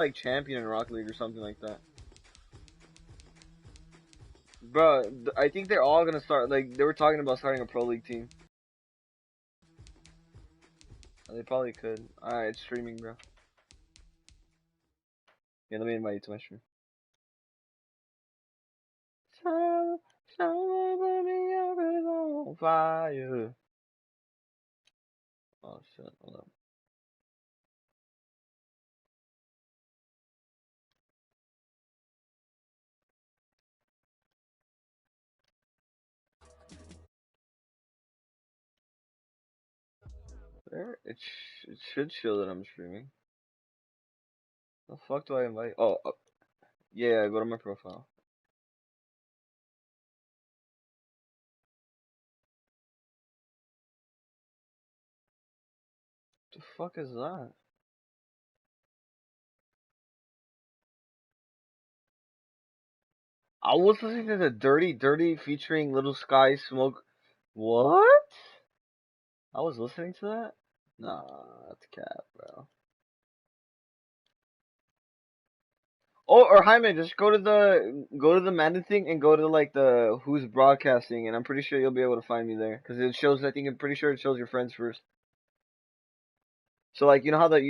like champion in Rocket League or something like that. Bro, I think they're all gonna start. Like they were talking about starting a pro league team. They probably could. Alright, it's streaming, bro. Yeah, let me invite you to my stream. On fire. Oh shit, hold up. There, it should show that I'm streaming. The fuck do I invite? Oh, yeah, go to my profile. The fuck is that? I was listening to the Dirty Dirty featuring Little Sky Smoke. What? I was listening to that? Nah, that's cap, bro. Oh, or Jaime, just go to the Madden thing and go to like the who's broadcasting, and I'm pretty sure you'll be able to find me there because it shows. I think I'm pretty sure it shows your friends first. So like you know how like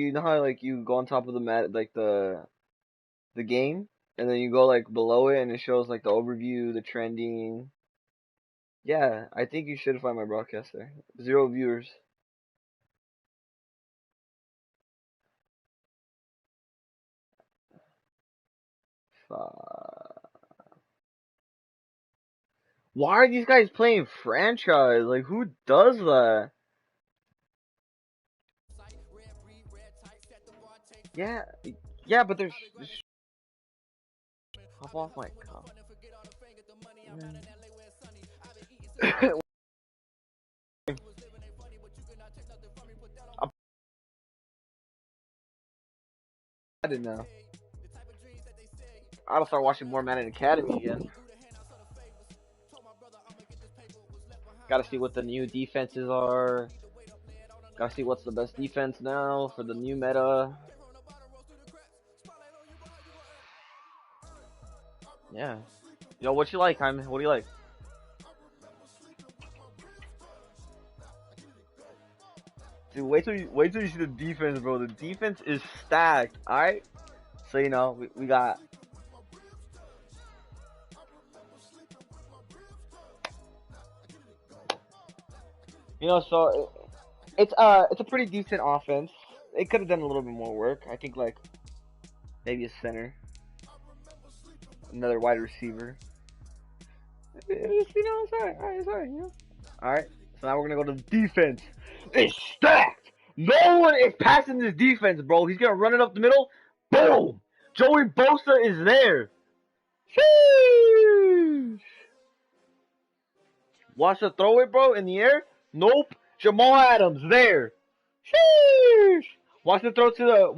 you go on top of the mat like the game, and then you go like below it, and it shows like the overview, the trending. Yeah, I think you should find my broadcast there. 0 viewers. Why are these guys playing franchise? Like, who does that? Yeah, yeah, but there's hop off my car. I didn't know. I gotta start watching more Madden Academy again. Gotta see what the new defenses are. Gotta see what's the best defense now for the new meta. Yeah. Yo, what you like, Jaime? What do you like? Dude, wait till you see the defense, bro. The defense is stacked. All right. So you know we got. You know, so it's a pretty decent offense. It could have done a little bit more work. I think like maybe a center, another wide receiver. You know, it's alright. It's alright. You know. All right. So now we're gonna go to the defense. It's stacked. No one is passing this defense, bro. He's gonna run it up the middle. Boom. Joey Bosa is there. Sheesh. Watch the throw it, bro, in the air. Nope. Jamal Adams there. Sheesh. Watch the throw to the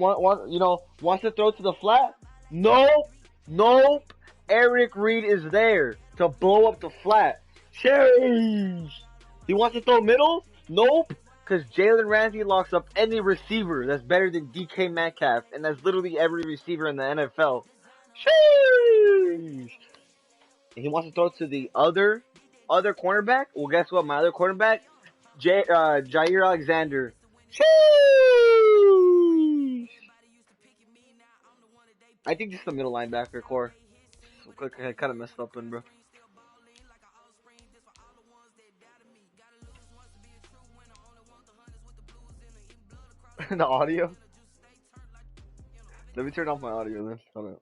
watch the throw to the flat. Nope. Nope. Eric Reed is there to blow up the flat. Sheesh. He wants to throw middle? Nope. Because Jalen Ramsey locks up any receiver that's better than DK Metcalf, and that's literally every receiver in the NFL. Sheesh. And he wants to throw to the other cornerback. Well, guess what? My other cornerback, Jair Alexander. Sheesh. I think just the middle linebacker core. I kind of messed up in, bro. The audio? Let me turn off my audio then. Hold on.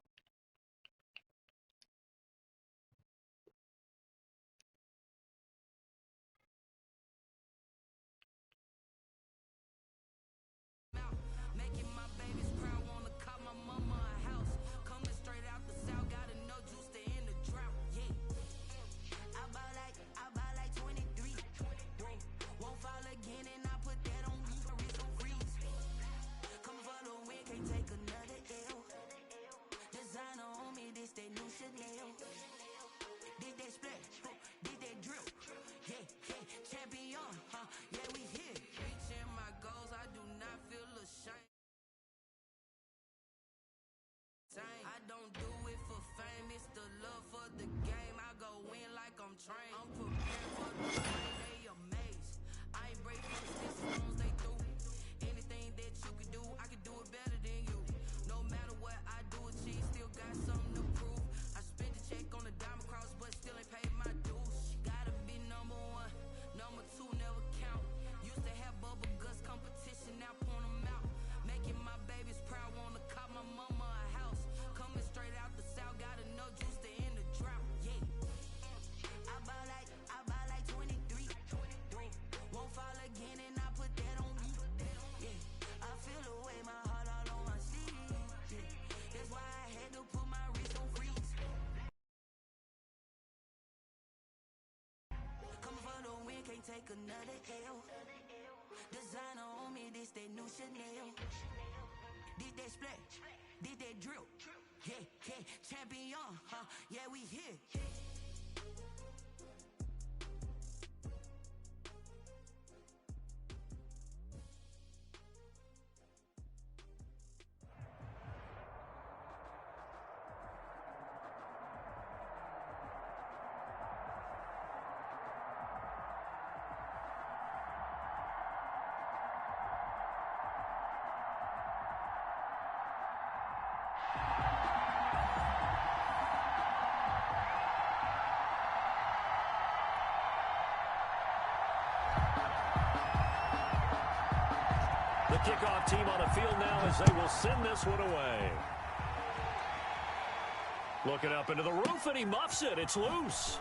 Take another L. Designer on me, this that new Chanel. Did that splash, did that drill. Yeah, yeah, champion, huh? Yeah, we here. The kickoff team on the field now as they will send this one away. Looking up into the roof, and he muffs it. It's loose.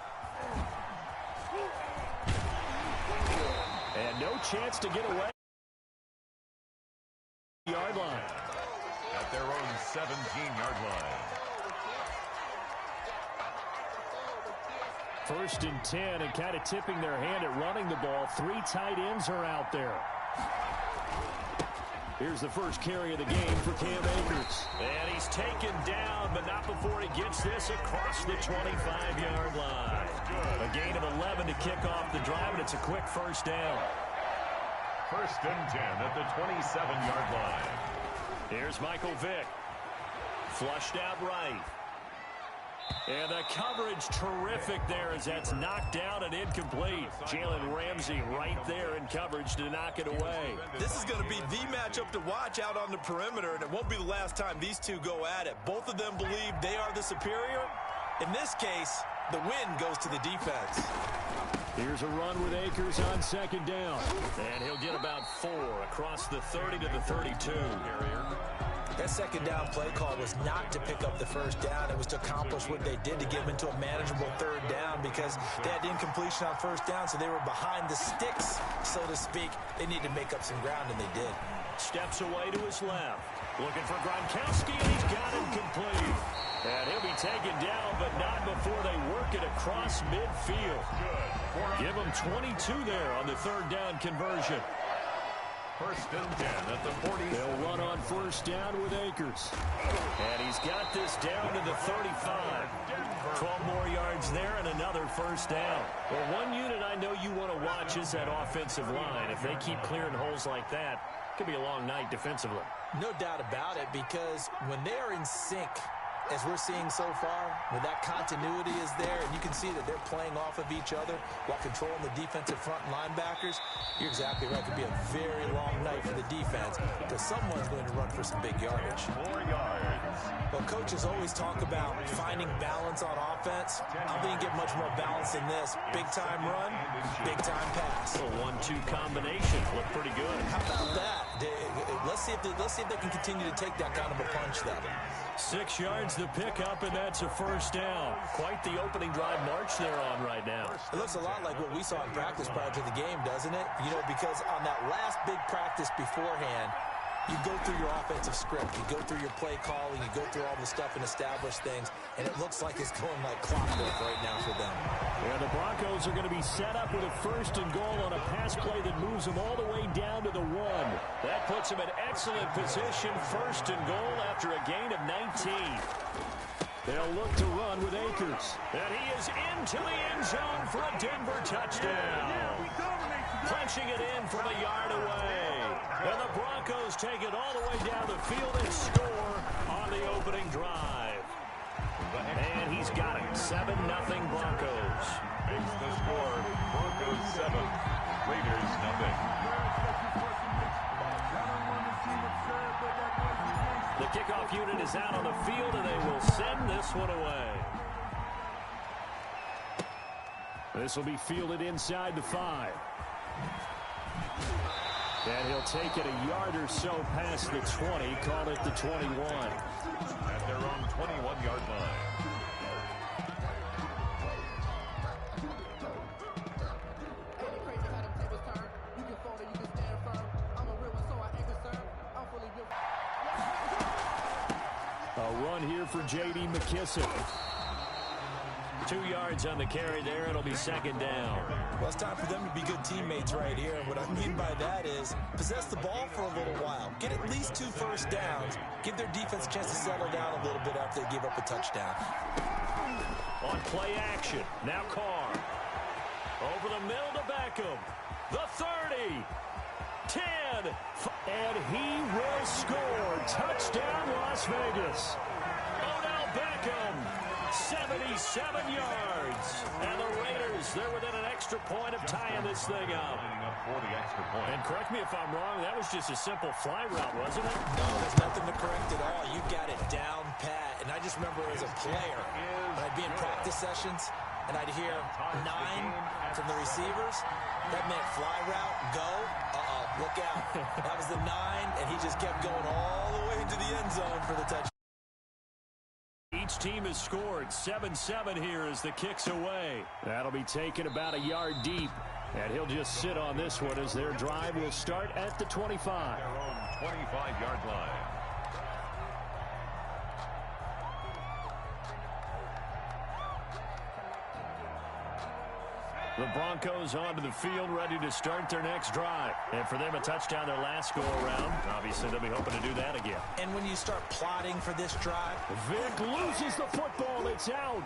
And no chance to get away. Yard line. At their own 17-yard line. 1st and 10, and kind of tipping their hand at running the ball. 3 tight ends are out there. Here's the first carry of the game for Cam Akers. And he's taken down, but not before he gets this across the 25-yard line. A gain of 11 to kick off the drive, and it's a quick first down. 1st and 10 at the 27-yard line. Here's Michael Vick. Flushed out right. And the coverage terrific there as that's knocked down and incomplete. Jalen Ramsey right there in coverage to knock it away. This is going to be the matchup to watch out on the perimeter, and it won't be the last time these two go at it. Both of them believe they are the superior. In this case, the win goes to the defense. Here's a run with Akers on 2nd down. And he'll get about 4 across the 30 to the 32. That 2nd down play call was not to pick up the 1st down. It was to accomplish what they did to get them into a manageable 3rd down because they had incompletion on 1st down, so they were behind the sticks, so to speak. They needed to make up some ground, and they did. Steps away to his left. Looking for Gronkowski, and he's got him complete. And he'll be taken down, but not before they work it across midfield. Give him 22 there on the 3rd down conversion. 1st and 10 at the 40. They'll run on 1st down with Akers. And he's got this down to the 35. 12 more yards there and another 1st down. Well, one unit I know you want to watch is that offensive line. If they keep clearing holes like that, it could be a long night defensively. No doubt about it, because when they are in sync, as we're seeing so far, when that continuity is there, and you can see that they're playing off of each other while controlling the defensive front linebackers, you're exactly right. It could be a very long night for the defense because someone's going to run for some big yardage. 4 yards. Well, coaches always talk about finding balance on offense. I think you get much more balance than this. Big-time run, big-time pass. A 1-2 combination. Look pretty good. How about that? Let's see if they can continue to take that kind of a punch, though. 6 yards the pickup, and that's a 1st down. Quite the opening drive march they're on right now. It looks a lot like what we saw in practice prior to the game, doesn't it? You know, because on that last big practice beforehand, you go through your offensive script, you go through your play calling, you go through all the stuff and establish things, and it looks like it's going like clockwork right now for them. Yeah, the Broncos are going to be set up with a 1st and goal on a pass play that moves them all the way down to the 1. That puts them in excellent position, 1st and goal after a gain of 19. They'll look to run with Akers. And he is into the end zone for a Denver touchdown. Punching it in from a yard away. And the Broncos take it all the way down the field and score on the opening drive. And he's got it. 7-0 Broncos. makes the score Broncos 7, Raiders nothing. The kickoff unit is out on the field, and they will send this one away. This will be fielded inside the 5. And he'll take it a yard or so past the 20, call it the 21. At their own 21-yard line. A run here for J.D. McKissick. 2 yards on the carry there. It'll be second down. Well, it's time for them to be good teammates right here. And what I mean by that is possess the ball for a little while. Get at least 2 first downs. Give their defense a chance to settle down a little bit after they give up a touchdown. On play action. Now Carr. Over the middle to Beckham. The 30. 10. And he will score. Touchdown, Las Vegas. Odell Beckham. 77 yards. And the Raiders, they're within an extra point of tying this thing up. For the extra point. And correct me if I'm wrong, that was just a simple fly route, wasn't it? No, there's nothing to correct at all. You got it down pat. And I just remember as a player, when I'd be in practice sessions, and I'd hear 9 from the receivers, that meant fly route, go, look out. That was the 9, and he just kept going all the way into the end zone for the touchdown. Each team has scored 7-7 here as the kick's away. That'll be taken about a yard deep. And he'll just sit on this one as their drive will start at the 25. Their own 25-yard line. The Broncos onto the field, ready to start their next drive. And for them, a touchdown their last go-around. Obviously, they'll be hoping to do that again. And when you start plotting for this drive, Vic loses the football. It's out.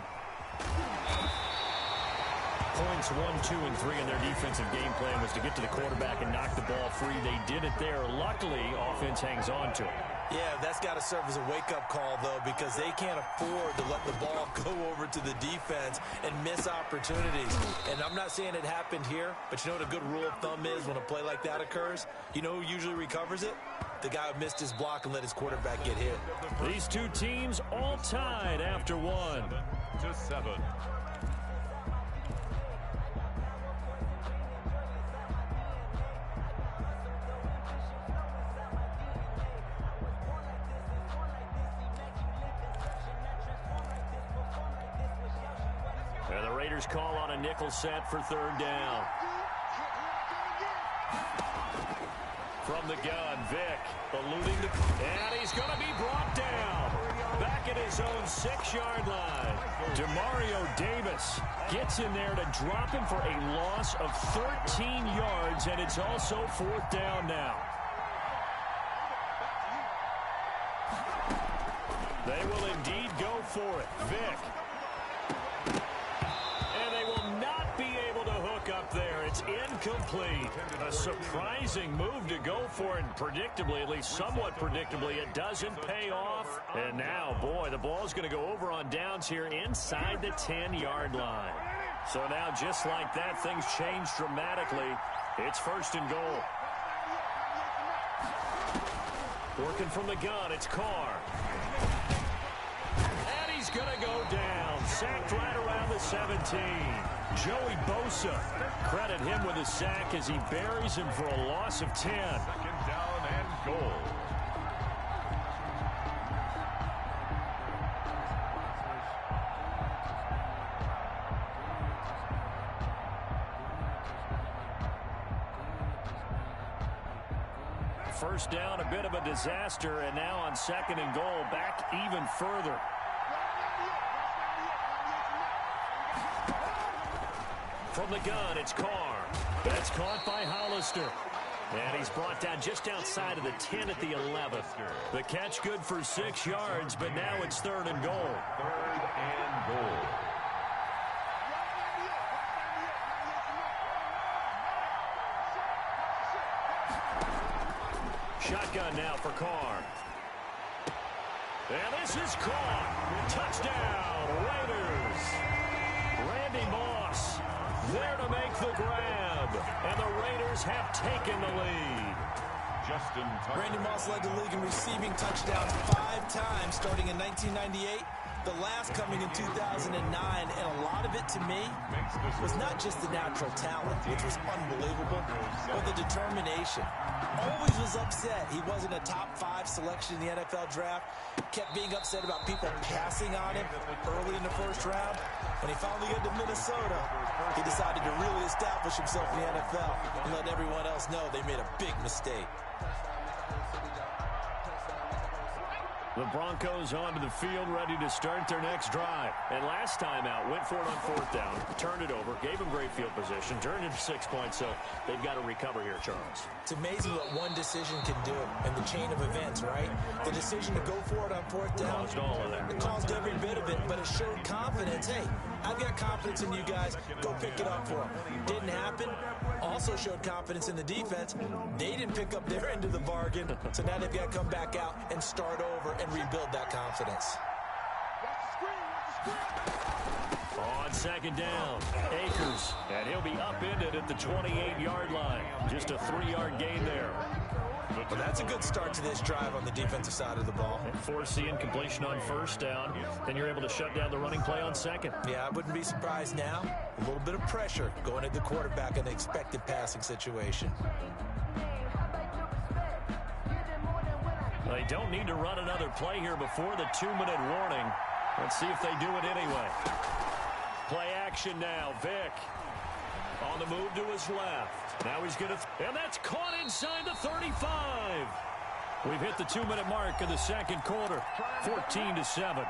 Points 1, 2, and 3 in their defensive game plan was to get to the quarterback and knock the ball free. They did it there. Luckily, offense hangs on to it. yeah, that's got to serve as a wake-up call, though, because they can't afford to let the ball go over to the defense and miss opportunities. And I'm not saying it happened here, but you know what a good rule of thumb is when a play like that occurs? You know who usually recovers it? The guy who missed his block and let his quarterback get hit. These two teams all tied after 1. 7-7. And the Raiders call on a nickel set for 3rd down. From the gun, Vic alluding to, and he's going to be brought down. Back at his own 6-yard line. Demario Davis gets in there to drop him for a loss of 13 yards, and it's also 4th down now. They will indeed go for it. Vic. And they will not be able to hook up there. It's incomplete. A surprising move to go for it. Predictably, at least somewhat predictably, it doesn't pay off. And now, boy, the ball's going to go over on downs here inside the 10-yard line. So now, just like that, things change dramatically. It's 1st and goal. Working from the gun, it's Carr. And he's going to go down. Sacked right around the 17. Joey Bosa, credit him with a sack as he buries him for a loss of 10. 2nd down and goal. First down, a bit of a disaster, and now on 2nd and goal, back even further. From the gun, it's Carr. That's caught by Hollister. And he's brought down just outside of the 10 at the 11th. The catch good for 6 yards, but now it's 3rd and goal. 3rd and goal. Shotgun now for Carr. And this is caught. Touchdown, Raiders. Randy Moss there to make the grab. And the Raiders have taken the lead. Randy Moss led the league in receiving touchdowns 5 times starting in 1998. The last coming in 2009, and a lot of it, to me, was not just the natural talent, which was unbelievable, but the determination. Always was upset he wasn't a top 5 selection in the NFL draft. Kept being upset about people passing on him early in the first round. When he finally got to Minnesota, he decided to really establish himself in the NFL and let everyone else know they made a big mistake. The Broncos onto the field, ready to start their next drive. And last time out, went for it on 4th down, turned it over, gave them great field position, turned it to 6 points, so they've got to recover here, Charles. It's amazing what one decision can do in the chain of events, right? The decision to go for it on 4th down. Caused all of that. It caused every bit of it, but it showed confidence. Hey, I've got confidence in you guys. Go pick it up for them. Didn't happen. Also showed confidence in the defense. They didn't pick up their end of the bargain, so now they've got to come back out and start over and rebuild that confidence. On 2nd down, Akers, and he'll be upended at the 28-yard line. Just a 3-yard gain there. Well, that's a good start to this drive on the defensive side of the ball. And force the incompletion on 1st down. Then you're able to shut down the running play on 2nd. Yeah, I wouldn't be surprised now. A little bit of pressure going at the quarterback in the expected passing situation. They don't need to run another play here before the 2-minute warning. Let's see if they do it anyway. Play action now. Vick on the move to his left. Now he's going to... and that's caught inside the 35. We've hit the 2-minute mark of the 2nd quarter. 14-7.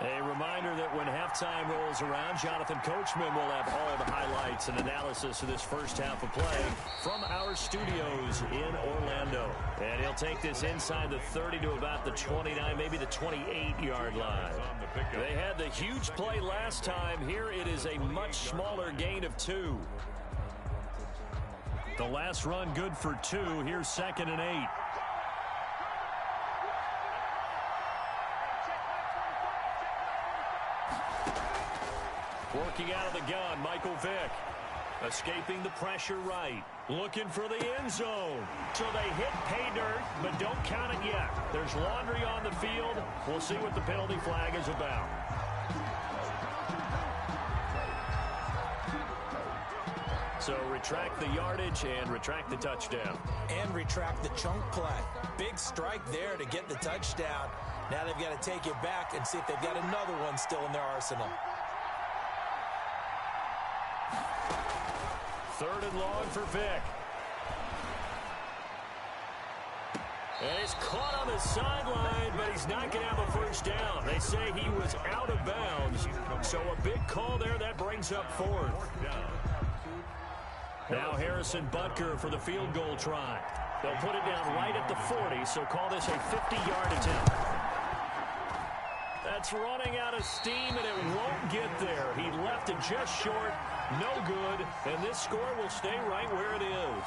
A reminder that when halftime rolls around, Jonathan Coachman will have all the highlights and analysis of this first half of play from our studios in Orlando. And he'll take this inside the 30 to about the 29, maybe the 28-yard line. They had the huge play last time. Here it is a much smaller gain of 2. The last run good for 2. Here's 2nd and 8. Working out of the gun, Michael Vick. Escaping the pressure right. Looking for the end zone. So they hit pay dirt, but don't count it yet. There's laundry on the field. We'll see what the penalty flag is about. So retract the yardage and retract the touchdown. And retract the chunk play. Big strike there to get the touchdown. Now they've got to take it back and see if they've got another one still in their arsenal. 3rd and long for Vick. And he's caught on the sideline, but he's not going to have a first down. They say he was out of bounds. So a big call there. That brings up 4th. Now Harrison Butker for the field goal try. They'll put it down right at the 40, so call this a 50-yard attempt. That's running out of steam, and it won't get there. He left it just short. No good, and this score will stay right where it is.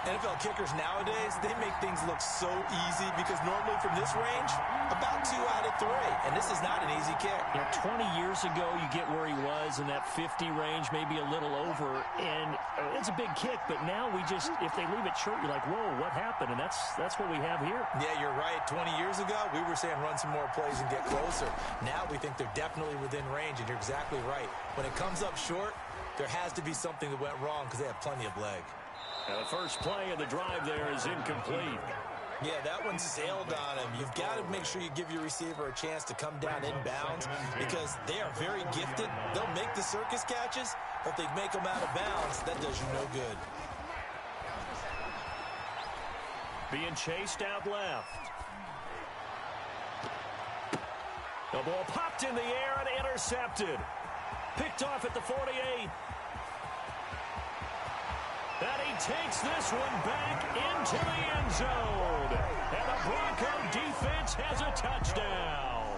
NFL kickers nowadays, they make things look so easy because normally from this range, about 2 out of 3, and this is not an easy kick. You know, 20 years ago, you get where he was in that 50 range, maybe a little over, and it's a big kick, but now we just, if they leave it short, you're like, whoa, what happened? And that's what we have here. Yeah, you're right. 20 years ago, we were saying run some more plays and get closer. Now we think they're definitely within range, and you're exactly right. When it comes up short, there has to be something that went wrong because they have plenty of leg. The first play of the drive there is incomplete. Yeah, that one sailed on him. You've got to make sure you give your receiver a chance to come down inbounds because they are very gifted. They'll make the circus catches, but if they make them out of bounds, that does you no good. Being chased out left. The ball popped in the air and intercepted. Picked off at the 48. And he takes this one back into the end zone. And the Bronco defense has a touchdown.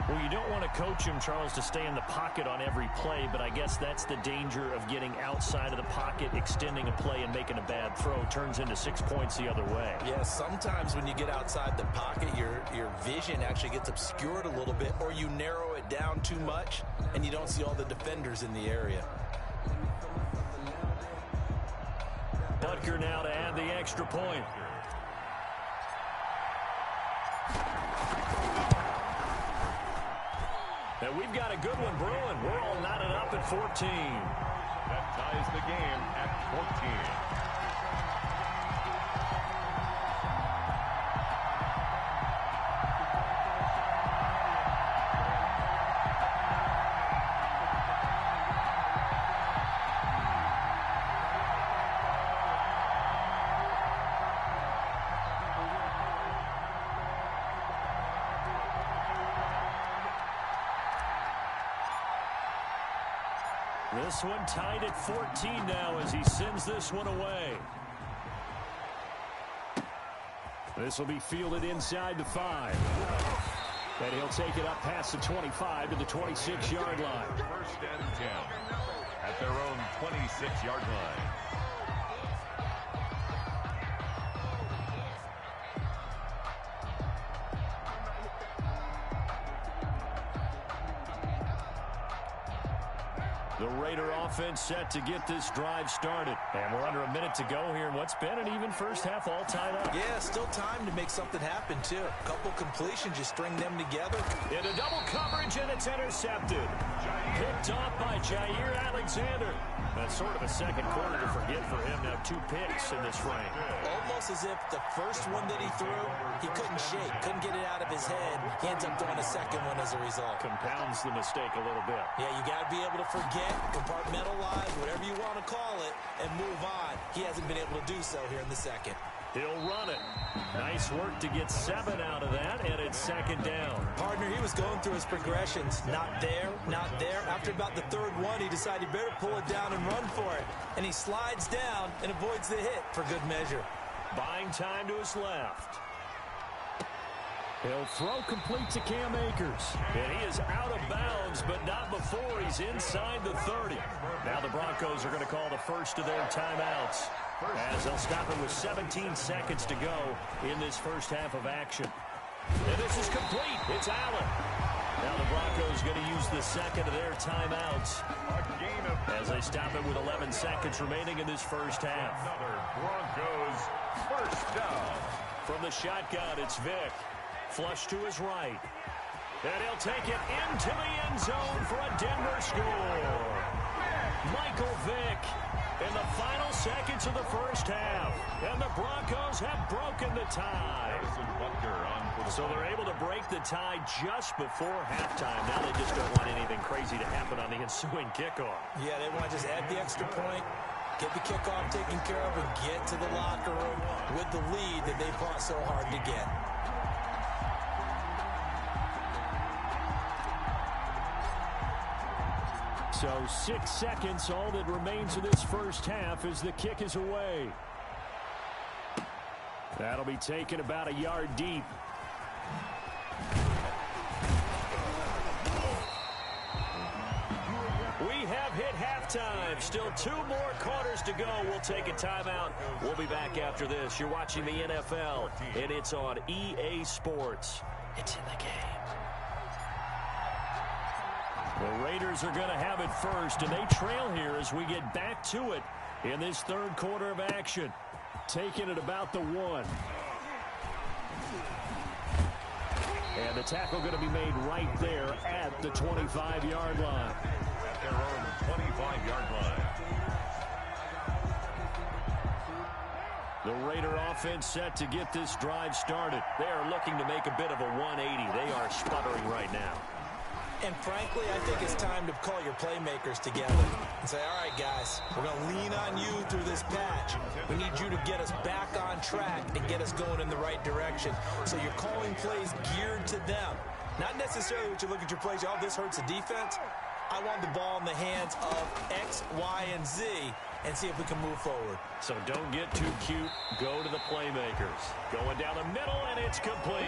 Well, you don't want to coach him, Charles, to stay in the pocket on every play, but I guess that's the danger of getting outside of the pocket, extending a play, and making a bad throw. Turns into 6 points the other way. Yeah, sometimes when you get outside the pocket, your vision actually gets obscured a little bit, or you narrow it down too much, and you don't see all the defenders in the area. Butker now to add the extra point. And we've got a good one brewing. We're all knotted up at 14. That ties the game at 14. This one tied at 14 now as he sends this one away. This will be fielded inside the 5. And he'll take it up past the 25 to the 26-yard line. First and 10 at their own 26-yard line. The Raider offense set to get this drive started. And we're under a minute to go here in what's been an even first half, all tied up. Yeah, still time to make something happen, too. A couple completions, you string them together. Into double coverage, and it's intercepted. Picked off by Jair Alexander. That's sort of a second quarter to forget for him. Now 2 picks in this frame. Almost as if the first one that he threw, he couldn't shake, couldn't get it out of his head. He ends up throwing a second one as a result. Compounds the mistake a little bit. Yeah, you got to be able to forget, compartmentalize, whatever you want to call it, and move on. He hasn't been able to do so here in the second. He'll run it. Nice work to get 7 out of that, and it's second down. Partner, he was going through his progressions. Not there, not there. After about the third one, he decided he better pull it down and run for it. And he slides down and avoids the hit for good measure. Buying time to his left. He'll throw complete to Cam Akers. And he is out of bounds, but not before he's inside the 30. Now the Broncos are going to call the first of their timeouts, as they'll stop it with 17 seconds to go in this first half of action. And this is complete. It's Allen. Now the Broncos going to use the second of their timeouts as they stop it with 11 seconds remaining in this first half. Another Broncos first down. From the shotgun, it's Vick. Flush to his right. And he'll take it into the end zone for a Denver score. Michael Vick in the final seconds of the first half. And the Broncos have broken the tie. So they're able to break the tie just before halftime. Now they just don't want anything crazy to happen on the ensuing kickoff. Yeah, they want to just add the extra point, get the kickoff taken care of, and get to the locker room with the lead that they fought so hard to get. So 6 seconds, all that remains of this first half as the kick is away. That'll be taken about a yard deep. We have hit halftime. Still 2 more quarters to go. We'll take a timeout. We'll be back after this. You're watching the NFL, and it's on EA Sports. It's in the game. The Raiders are going to have it first, and they trail here as we get back to it in this third quarter of action. Taking it about the 1. And the tackle going to be made right there at the 25-yard line. At their own 25-yard line. The Raider offense set to get this drive started. They are looking to make a bit of a 180. They are sputtering right now. And frankly, I think it's time to call your playmakers together and say, all right, guys, we're going to lean on you through this patch. We need you to get us back on track and get us going in the right direction. So you're calling plays geared to them. Not necessarily what you look at your plays, oh, this hurts the defense. I want the ball in the hands of X, Y, and Z. and see if we can move forward. So don't get too cute. Go to the playmakers. Going down the middle, and it's complete.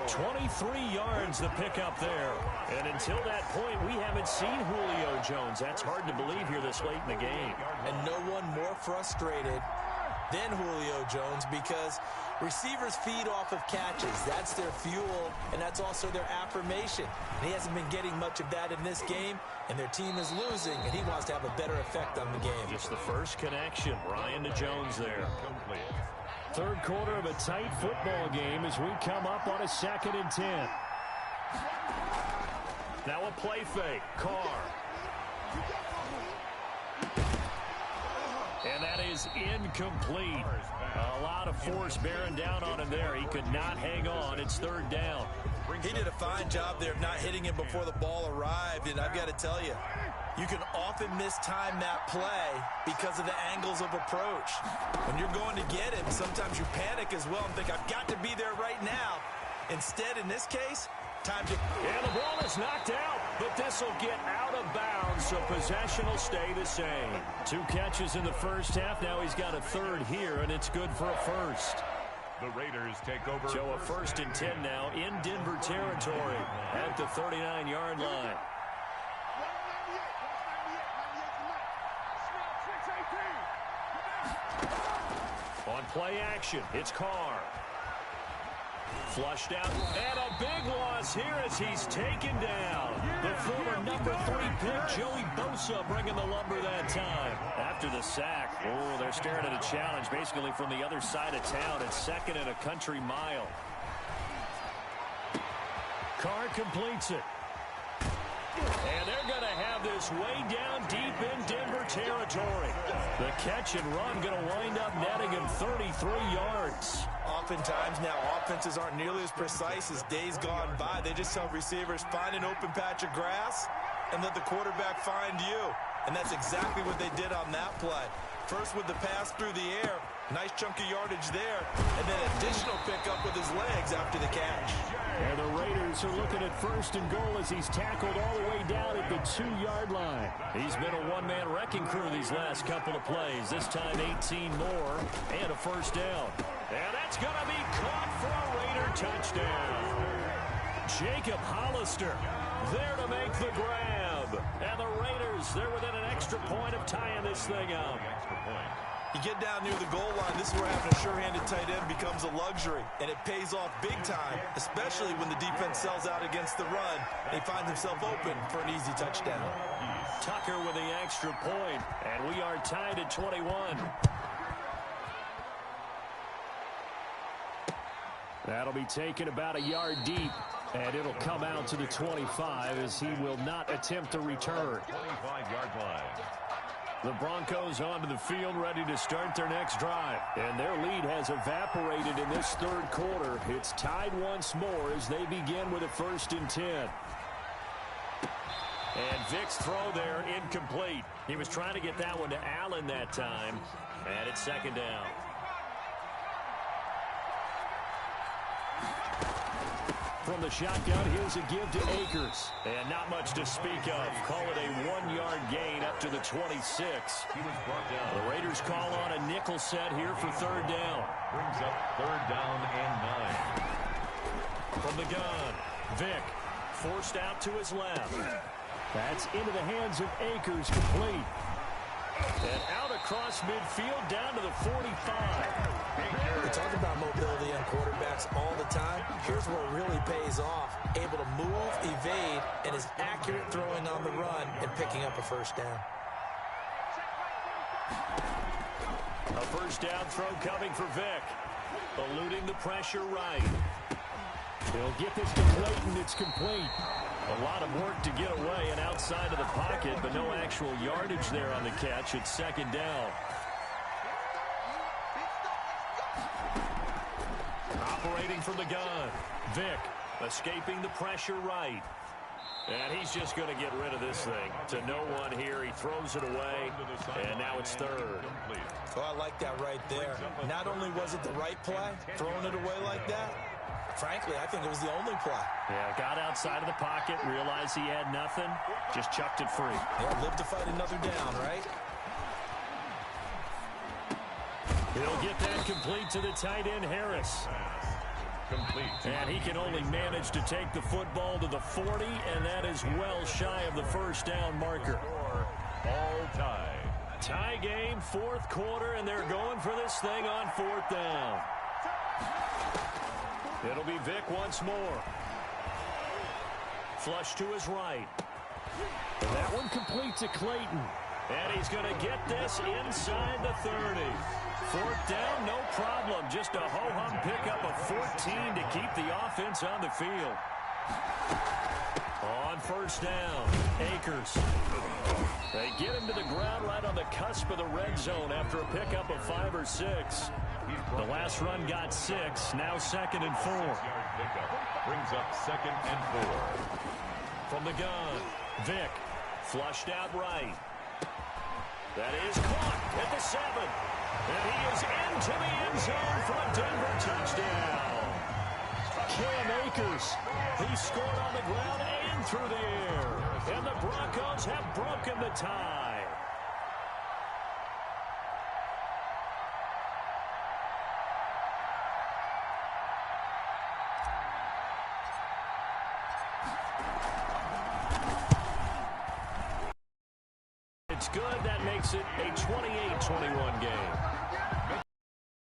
23 yards the pickup there. And until that point, we haven't seen Julio Jones. That's hard to believe here this late in the game. And no one more frustrated than Julio Jones because receivers feed off of catches. That's their fuel, and that's also their affirmation. And he hasn't been getting much of that in this game, and their team is losing, and he wants to have a better effect on the game. Just the first connection. Ryan to Jones there. Third quarter of a tight football game as we come up on a 2nd and 10. Now a play fake. Carr. And that is incomplete. A lot of force bearing down on him there. He could not hang on. It's 3rd down. He did a fine job there of not hitting him before the ball arrived, and I've got to tell you, you can often mistime that play because of the angles of approach. When you're going to get him, sometimes you panic as well and think, I've got to be there right now. Instead, in this case, time to... And the ball is knocked out, but this will get out of bounds, so possession will stay the same. 2 catches in the first half. Now he's got a 3rd here, and it's good for a first. The Raiders take over. So a 1st and 10 now in Denver territory at the 39-yard line. On play action, it's Carr. Flushed out, and a big loss here as he's taken down. The former number 3 pick, Joey Bosa, bringing the lumber that time. After the sack, oh, they're staring at a challenge basically from the other side of town. It's 2nd and a country mile. Carr completes it. And they're going to have this way down deep in Denver territory. The catch and run going to wind up netting him 33 yards. Oftentimes now offenses aren't nearly as precise as days gone by. They just tell receivers, find an open patch of grass and let the quarterback find you. And that's exactly what they did on that play. First with the pass through the air, nice chunk of yardage there, and then additional pickup with his legs after the catch. And the Raiders are looking at 1st and goal as he's tackled all the way down at the 2-yard line. He's been a one-man wrecking crew these last couple of plays. This time 18 more and a 1st down. And that's going to be caught for a Raider touchdown. Jacob Hollister there to make the grab. And the Raiders, they're within an extra point of tying this thing up. You get down near the goal line, this is where having a sure-handed tight end becomes a luxury, and it pays off big time, especially when the defense sells out against the run, and he finds himself open for an easy touchdown. Tucker with the extra point, and we are tied at 21. That'll be taken about a yard deep, and it'll come out to the 25 as he will not attempt to return. 25-yard line. The Broncos onto the field ready to start their next drive. And their lead has evaporated in this 3rd quarter. It's tied once more as they begin with a 1st and 10. And Vic's throw there incomplete. He was trying to get that one to Allen that time. And it's 2nd down. From the shotgun, here's a give to Akers. And not much to speak of. Call it a 1-yard gain up to the 26. He was brought down. The Raiders call on a nickel set here for 3rd down. Brings up 3rd down and 9. From the gun, Vic forced out to his left. That's into the hands of Akers, complete. And out across midfield down to the 45. We talk about mobility on quarterbacks all the time. Here's where it really pays off. Able to move, evade, and is accurate throwing on the run and picking up a 1st down. A 1st down throw coming for Vic. Eluding the pressure right. He'll get this to Clayton. It's complete. A lot of work to get away and outside of the pocket, but no actual yardage there on the catch. It's 2nd down. Operating from the gun. Vic escaping the pressure right. And he's just going to get rid of this thing. To no one here. He throws it away. And now it's 3rd. Oh, I like that right there. Not only was it the right play, throwing it away like that, frankly, I think it was the only play. Yeah, got outside of the pocket, realized he had nothing, just chucked it free. Yeah, live to fight another down, right? He'll get that complete to the tight end, Harris. Complete. And he can only manage to take the football to the 40, and that is well shy of the first down marker. All tied. Tie game, fourth quarter, and they're going for this thing on fourth down. It'll be Vick once more. Flush to his right. And that one complete to Clayton. And he's going to get this inside the 30. Fourth down, no problem. Just a ho-hum pickup of 14 to keep the offense on the field. On first down, Akers. They get him to the ground right on the cusp of the red zone after a pickup of 5 or 6. The last run got 6, now 2nd and 4. Brings up 2nd and 4. From the gun, Vick, flushed out right. That is caught at the 7. And he is into the end zone for a Denver touchdown. Cam Akers, he scored on the ground and through the air. And the Broncos have broken the tie. It's good. That makes it a 28-21 game.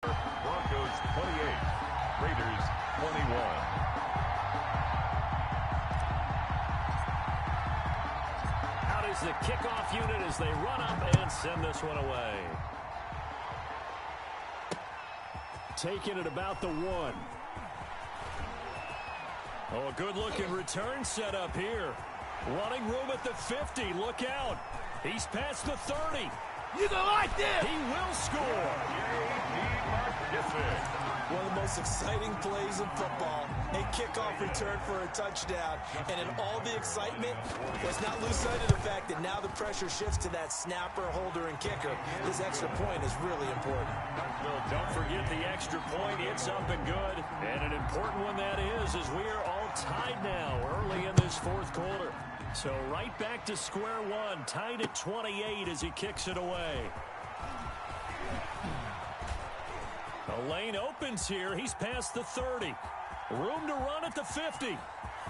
Broncos 28, Raiders 21. Out is the kickoff unit as they run up and send this one away. Taking it about the 1. Oh, a good-looking return set up here. Running room at the 50. Look out. He's past the 30. You gonna like this? He will score. One of the most exciting plays in football. A kickoff return for a touchdown. And in all the excitement, let's not lose sight of the fact that now the pressure shifts to that snapper, holder, and kicker. This extra point is really important. Well, don't forget the extra point. It's up and good. And an important one that is, as we are all tied now early in this fourth quarter. So right back to square one, tied at 28 as he kicks it away. The lane opens here. He's past the 30. Room to run at the 50.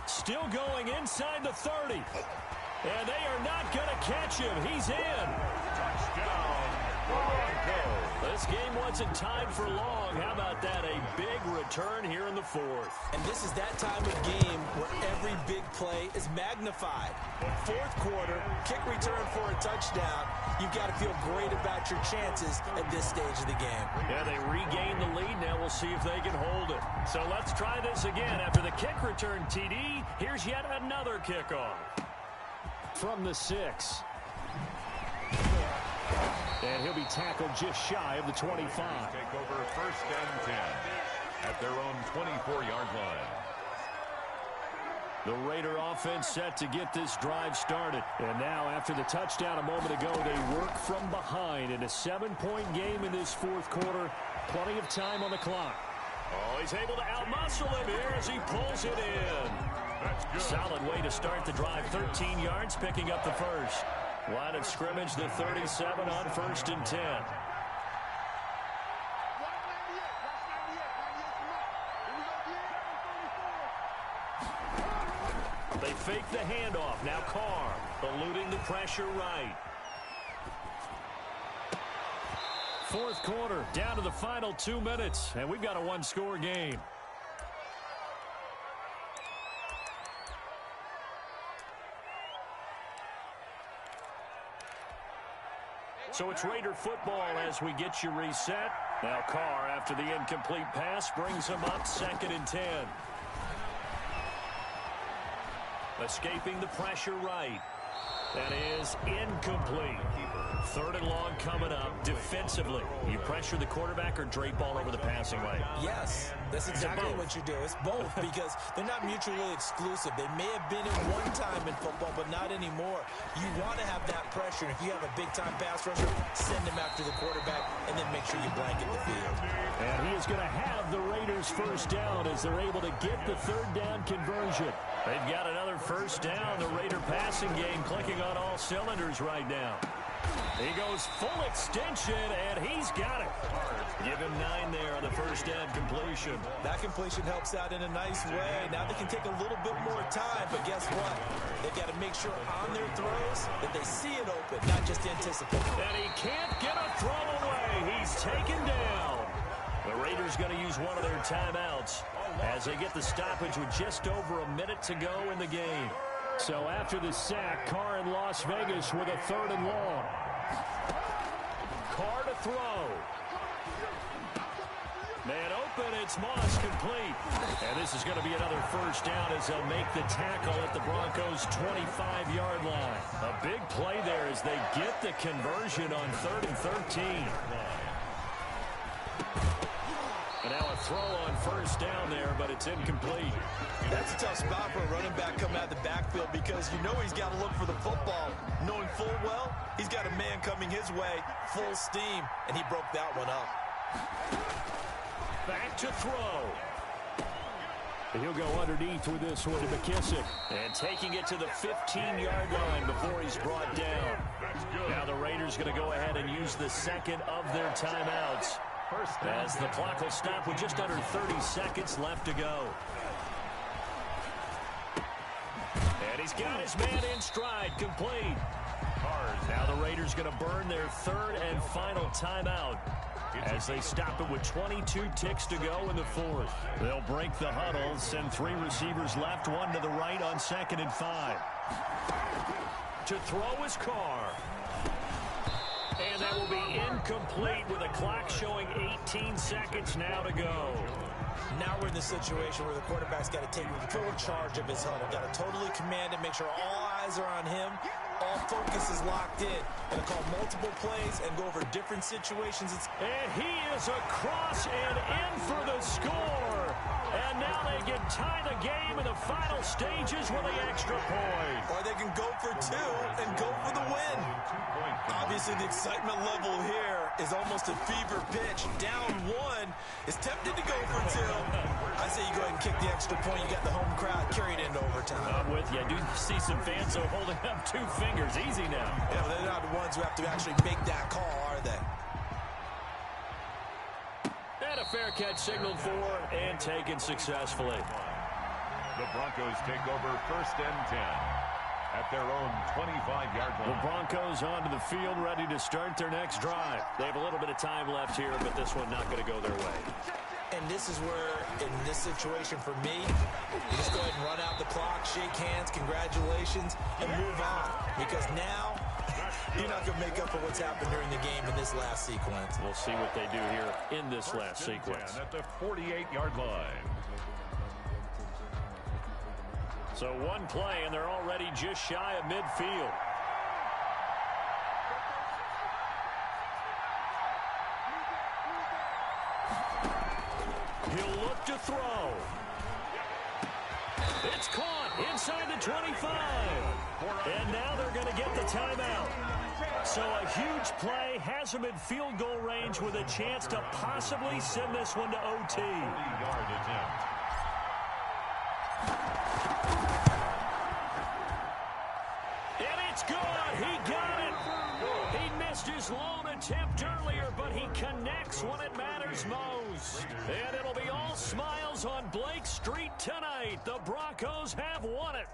Still going inside the 30. And they are not going to catch him. He's in. Touchdown, Broncos. This game wasn't tied for long. How about that? A big return here in the fourth. And this is that time of game where every big play is magnified. Fourth quarter, kick return for a touchdown. You've got to feel great about your chances at this stage of the game. Yeah, they regain the lead. Now we'll see if they can hold it. So let's try this again. After the kick return, TD, here's yet another kickoff. From the 6. And he'll be tackled just shy of the 25. Take over 1st and 10 at their own 24-yard line. The Raider offense set to get this drive started. And now, after the touchdown a moment ago, they work from behind in a 7-point game in this fourth quarter. Plenty of time on the clock. Oh, he's able to outmuscle him here as he pulls it in. That's good. Solid way to start the drive. 13 yards, picking up the first. Line of scrimmage, the 37 on 1st and 10. They fake the handoff. Now Carr eluding the pressure right. Fourth quarter, down to the final 2 minutes, and we've got a one-score game. So it's Raider football as we get you reset. Now Carr, after the incomplete pass, brings him up 2nd and 10. Escaping the pressure right. That is incomplete. 3rd and long coming up defensively. You pressure the quarterback or drape all over the passing lane? Yes, that's exactly what you do. It's both because they're not mutually exclusive. They may have been at one time in football, but not anymore. You want to have that pressure. If you have a big-time pass rusher, send him after the quarterback and then make sure you blanket the field. And he is going to have the Raiders first down as they're able to get the 3rd down conversion. They've got another first down. The Raider passing game clicking on all cylinders right now. He goes full extension, and he's got it. Give him 9 there on the first down completion. That completion helps out in a nice way. Now they can take a little bit more time, but guess what? They've got to make sure on their throws that they see it open, not just anticipate. And he can't get a throw away. He's taken down. The Raiders going to use one of their timeouts as they get the stoppage with just over a minute to go in the game. So after the sack, Carr in Las Vegas with a 3rd and long. Carr to throw. Man open, it's Moss, complete. And this is going to be another first down as they'll make the tackle at the Broncos' 25-yard line. A big play there as they get the conversion on 3rd and 13. And now a throw on first down there, but it's incomplete. That's a tough spot for a running back coming out of the backfield because you know he's got to look for the football. Knowing full well, he's got a man coming his way, full steam, and he broke that one up. Back to throw. He'll go underneath with this one to McKissick. And taking it to the 15-yard line before he's brought down. Now the Raiders going to go ahead and use the second of their timeouts as the clock will stop with just under 30 seconds left to go. And he's got his man in stride, complete. Now the Raiders going to burn their 3rd and final timeout as they stop it with 22 ticks to go in the 4th. They'll break the huddle, send 3 receivers left, 1 to the right on 2nd and 5. To throw is Carr. And that will be incomplete with a clock showing 18 seconds now to go. Now we're in the situation where the quarterback's got to take full charge of his huddle. Got to totally command it, make sure all eyes are on him. All focus is locked in. Going to call multiple plays and go over different situations. And he is across and in for the score. And now they can tie the game in the final stages with the extra point. Or they can go for 2 and go for the win. Obviously, the excitement level here is almost a fever pitch. Down 1 is tempted to go for 2. I say you go ahead and kick the extra point. You got the home crowd carried into overtime. I'm with you. I do see some fans holding up 2 fingers. Easy now. Yeah, but they're not the ones who have to actually make that call, are they? And a fair catch signaled for and taken successfully. The Broncos take over 1st and 10 at their own 25-yard line. The Broncos onto the field, ready to start their next drive. They have a little bit of time left here, but this one not going to go their way. And this is where, in this situation for me, you just go ahead and run out the clock, shake hands, congratulations, and move on. Because now, you're not going to make up for what's happened during the game in this last sequence. We'll see what they do here in this last sequence. At the 48-yard line. So one play, and they're already just shy of midfield. He'll look to throw. It's caught inside the 25. And now they're going to get the timeout. So a huge play has them in field goal range with a chance to possibly send this one to OT. 40-yard attempt. And it's good. He got it. He missed his lone attempt earlier, but he connects when it matters most. And it'll be all smiles on Blake Street tonight. The Broncos have won it.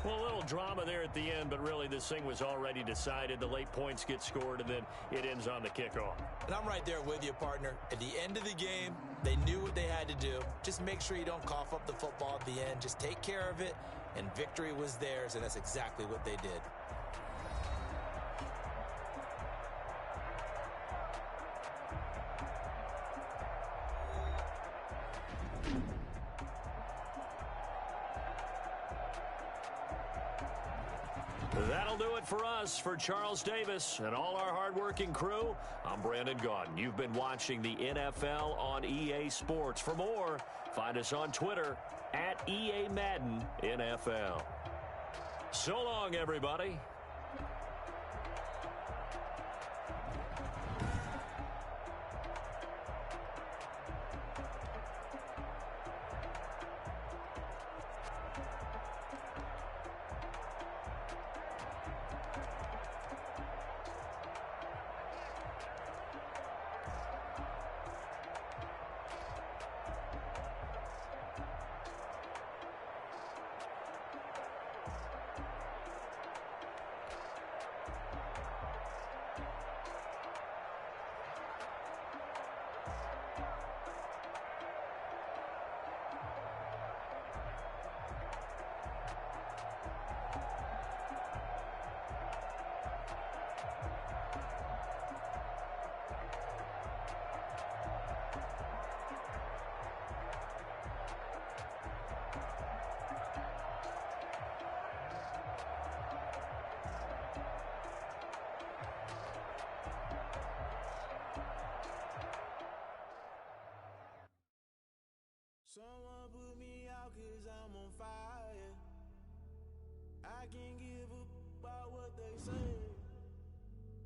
Well, a little drama there at the end, but really this thing was already decided. The late points get scored, and then it ends on the kickoff. And I'm right there with you, partner. At the end of the game, they knew what they had to do. Just make sure you don't cough up the football at the end. Just take care of it, and victory was theirs, and that's exactly what they did. That'll do it for us. For Charles Davis and all our hardworking crew, I'm Brandon Gaudin. You've been watching the NFL on EA Sports. For more, find us on Twitter at EA Madden NFL. So long, everybody. they say.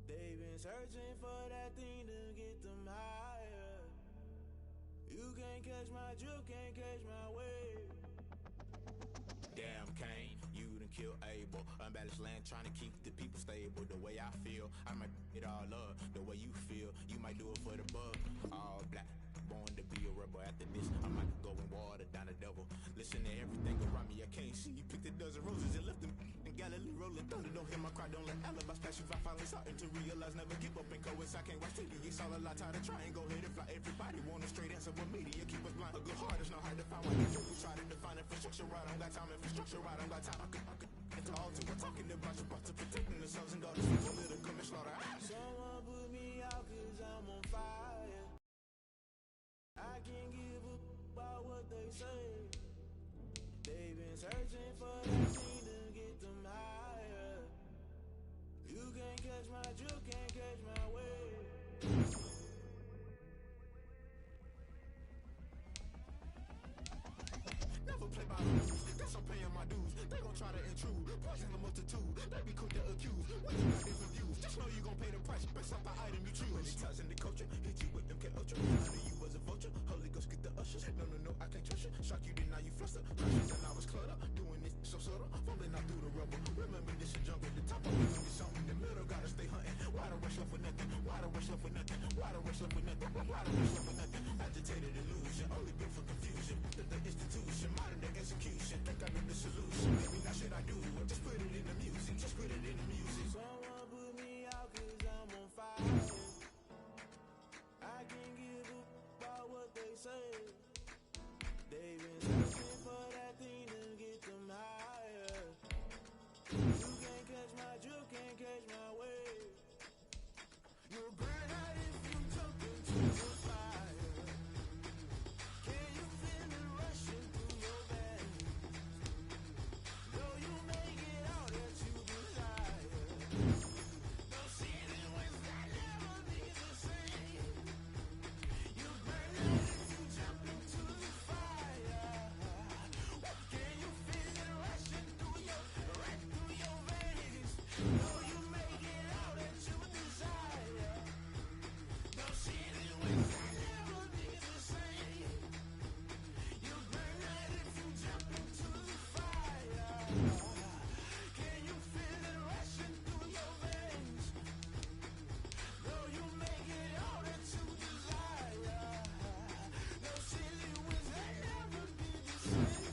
They've been searching for that thing to get them higher. You can't catch my drift, can't catch my wave. Damn, Kane, you done kill Abel. Unbalanced land, trying to keep the people stable. The way I feel, I might it all up. The way you feel, you might do it for the bug. All black, born to be a rebel. After this, I might go in water down the devil. Listen to everything around me, I can't see. Picked a dozen roses and left them in Galilee rolling thunder. Don't hear my cry, don't let alibis pass you. I finally starting to realize, never give up and coincide. Can't watch TV, it's all a lot. Tired of trying, go ahead and fly. Everybody want a straight answer with media, keep us blind. A good heart is not hard to find. Why these people try to define infrastructure right? I don't got time, infrastructure right, I don't got time. I could into all two. We're talking about you, about to protecting the sons and daughters from political and slaughter. Someone put me out cause I'm on fire. I can't give a about what they say. They've been searching for that thing to get them higher. You can't catch my drift, can't catch my wave. Never play by the rules, guess I'm paying my dues. They gon' try to intrude, poison the multitude. They be quick to accuse, when you got different views. Just know you gon' pay the price, based off the item you choose. Many ties in the culture, hit you with them K-Ultra. I knew you was a vulture, Holy Ghost get the ushers. No, I can't trust you, shock you, then now you fluster. Crashes and I was cluttered, doing this so subtle. Fumbling out through the rubble, remember this is jungle. The top of me is something, the middle gotta stay hunting. Why the rush left for nothing, why the rush left for nothing, why the rush left for nothing, why the rush left for nothing. Agitated illusion, only built for confusion. The institution, modern day execution. Think I know the solution, maybe now should I do it? Just put it in the music, just put it in the music. Someone put me out cause I'm on fire. I can't give a about what they say. They've been searching for that thing to get them higher. You can't catch my drift, can't catch my wave. You'll burn out if you jump into the fire. Can you feel it rushing through your veins? Though you make it all that you desire. No ceiling was that never be the same. You burn out if you jump into the fire. Can you feel it rushing through your veins? Though you make it all that you desire. No ceiling was that never be the same. You burn out if you jump into the fire. Can you feel it rushing through your veins? Though you make it all that you desire. No ceiling was that never be the same.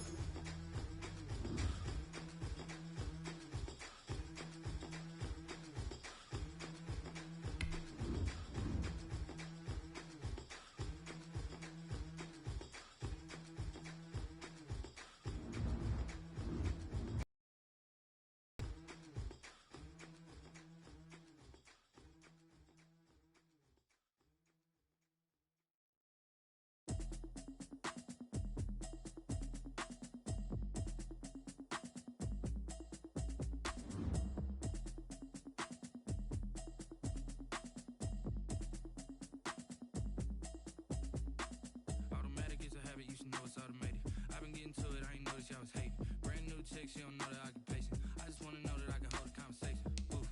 Automatic is a habit, you should know it's automated. I've been getting to it, I ain't noticed y'all was hating. Brand new chick, she don't know the occupation. I just wanna know that I can hold a conversation. Oof,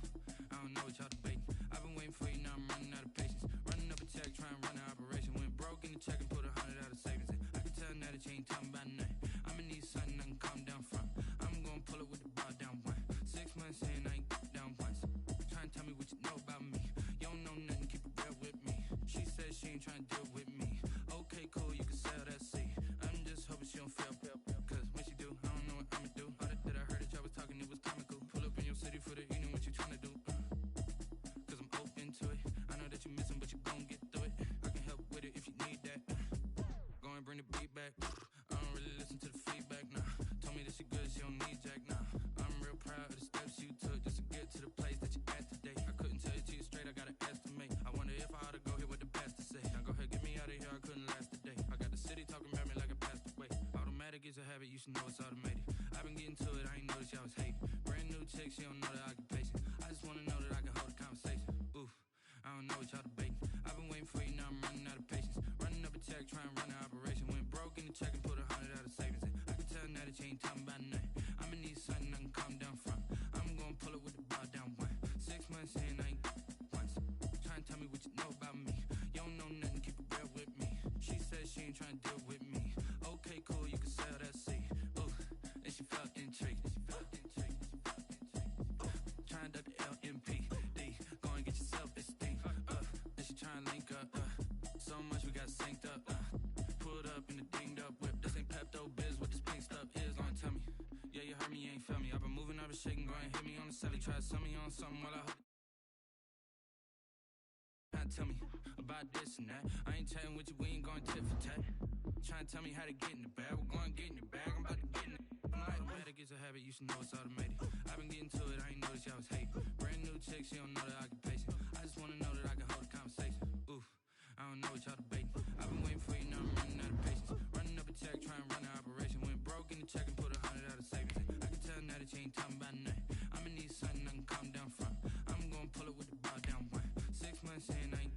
I don't know what y'all debating. I've been waiting for you, now I'm running out of patience. Running up a check, trying to run an operation. Went broke in the check and put 100 out of savings in. I can tell now that you ain't talking about nothing. I'ma need something I can calm down from. I'm gonna pull it with the bar down one. 6 months in, I ain't down once. Trying to tell me what you know about me. You don't know nothing, keep it real with me. She said she ain't trying to deal with me. Okay, cool, you can sell that seed. I'm just hoping she don't fail. Cause when she do, I don't know what I'ma do. All that I heard that y'all was talking, it was comical. Pull up in your city for the evening, what you tryna do? Cause I'm open to it. I know that you missing, but you gon' get through it. I can help with it if you need that. Go and bring the beat back. I don't really listen to the feedback, nah. Told me that she good, she don't need Jack, nah. I'm real proud of the steps you took just to get to the place that you at today. I couldn't tell you to you straight, I gotta estimate. I wonder if I ought to go here with the best to say. Now go ahead, get me out of here, I couldn't last a day. I got the city talking about me like I passed away. Automatic is a habit, you should know it's automated. I've been getting to it, I ain't noticed y'all was hating. Brand new chick, she don't know the occupation. I just wanna know that I can hold a conversation. Oof, I don't know what y'all debating. I've been waiting for you, now I'm running out of patience. Running up a check, trying to run an operation. Went broke in the check and put 100 out of savings in. I can tell now that you ain't talking about nothing. I'ma need something I can calm down from. I'm gonna pull it with the bar down one. pulled up in a dinged up whip. This ain't Pepto Biz, what this pink stuff is. Don't tell me. Yeah, you heard me, you ain't feel me. I've been moving up and shaking, go and hit me on the celly. Try to sell me on something while I hope. Tell me about this and that. I ain't chatting with you, we ain't going tit for tat. Trying to tell me how to get in the bag. We're going to get in the bag, I'm about to get in it. Automatic is a habit, you should know it's automated. I've been getting to it, I ain't noticed y'all was hating. Brand new chick, she don't know that I can pace it. I just want to know that I can hold a conversation. Oof, I don't know what y'all debating. I've been waiting for you, now I'm running out of patience. Running up a check, trying to run an operation. Went broke in the check and put 100 out of savings. I can tell now that you ain't talking about nothing. I'ma need something I can calm down from. I'm gonna pull it with the bow down one. 6 months in, I ain't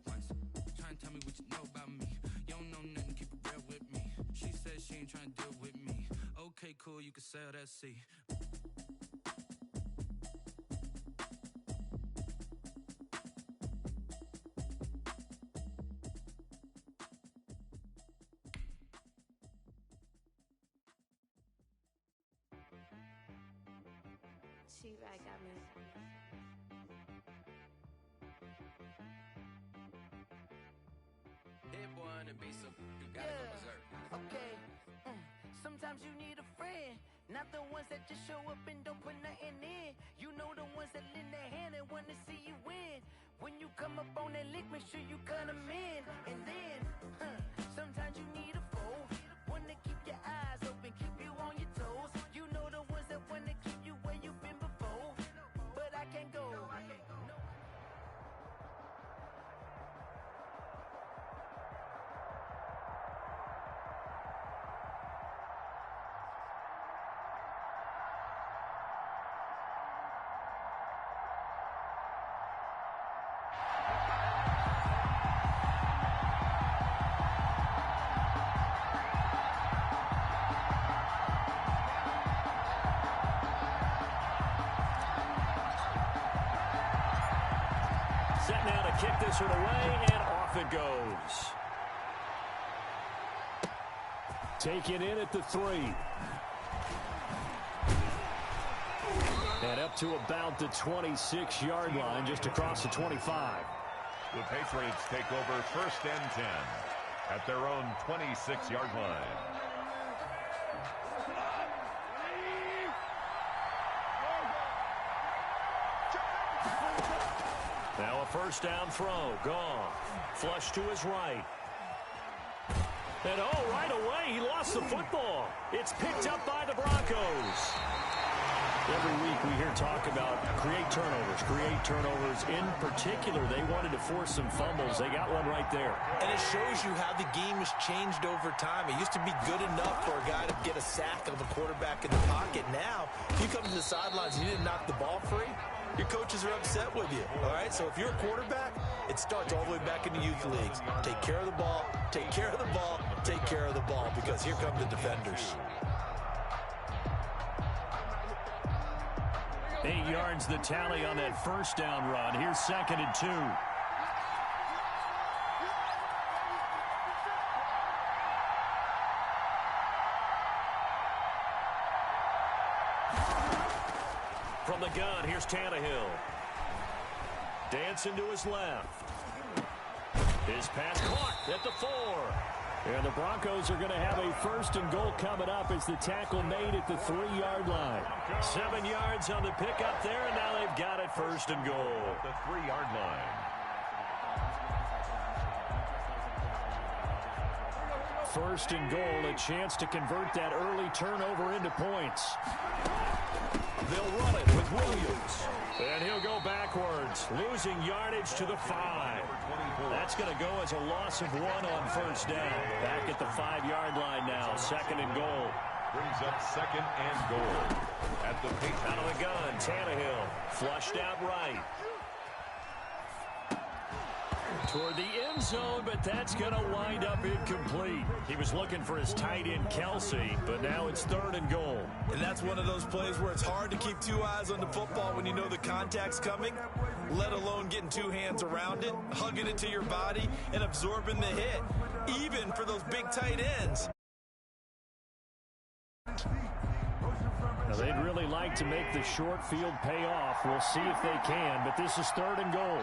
once. Trying to tell me what you know about me. You don't know nothing, keep it real with me. She said she ain't trying to deal with me. Okay, cool, you can sell that seat. She right got me. Hit one and be so you got it from Missouri. Okay. Sometimes you need a friend, not the ones that just show up and don't put nothing in. You know the ones that lend a hand and want to see you win. When you come up on that lick, make sure you cut them in. And then, sometimes you need a foe, one to keep your eyes open, keep you on your toes. You know the ones that want to keep you where you've been before. But I can't go. Set now to kick this one away, and off it goes. Taken in at the 3. And up to about the 26-yard line, just across the 25. The Patriots take over 1st and 10 at their own 26-yard line. Now a first down throw. Gone. Flush to his right. And right away, he lost the football. It's picked up by the Broncos. Every week we hear talk about create turnovers. In particular, they wanted to force some fumbles. They got one right there. And it shows you how the game has changed over time. It used to be good enough for a guy to get a sack of a quarterback in the pocket. Now, if you come to the sidelines and you didn't knock the ball free, your coaches are upset with you, all right? So if you're a quarterback, it starts all the way back in the youth leagues. Take care of the ball, take care of the ball, take care of the ball, because here come the defenders. 8 yards the tally on that first down run. Here's 2nd and 2. From the gun, here's Tannehill. Dancing to his left. His pass caught at the 4. And the Broncos are going to have a 1st and goal coming up as the tackle made at the 3-yard line. 7 yards on the pickup there, and now they've got it 1st and goal. The 3-yard line. 1st and goal, a chance to convert that early turnover into points. They'll run it with Williams. And he'll go backwards, losing yardage to the 5. That's going to go as a loss of 1 on first down. Back at the 5-yard line now, 2nd and goal. Brings up 2nd and goal at the Patriots. Out of the gun, Tannehill, flushed out right. Toward the end zone, but that's going to wind up incomplete. He was looking for his tight end, Kelsey, but now it's 3rd and goal. And that's one of those plays where it's hard to keep 2 eyes on the football when you know the contact's coming, let alone getting 2 hands around it, hugging it to your body, and absorbing the hit, even for those big tight ends. Now, they'd really like to make the short field pay off. We'll see if they can, but this is 3rd and goal.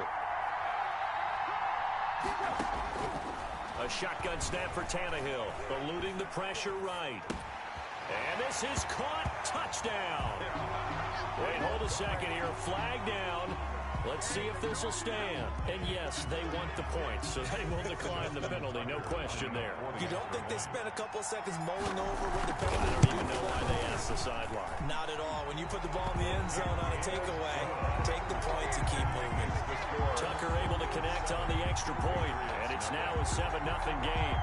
A shotgun snap for Tannehill, eluding the pressure right. And this is caught. Touchdown. Wait, hold a second here. Flag down. Let's see if this will stand. And yes, they want the points, so they will decline the penalty. No question there. You don't think they spent a couple of seconds mulling over what the penalty I don't even know why they asked the sideline. Not at all. When you put the ball in the end zone on a takeaway, take the points and keep moving. Tucker able to connect on the extra point, and it's now a 7-0 game.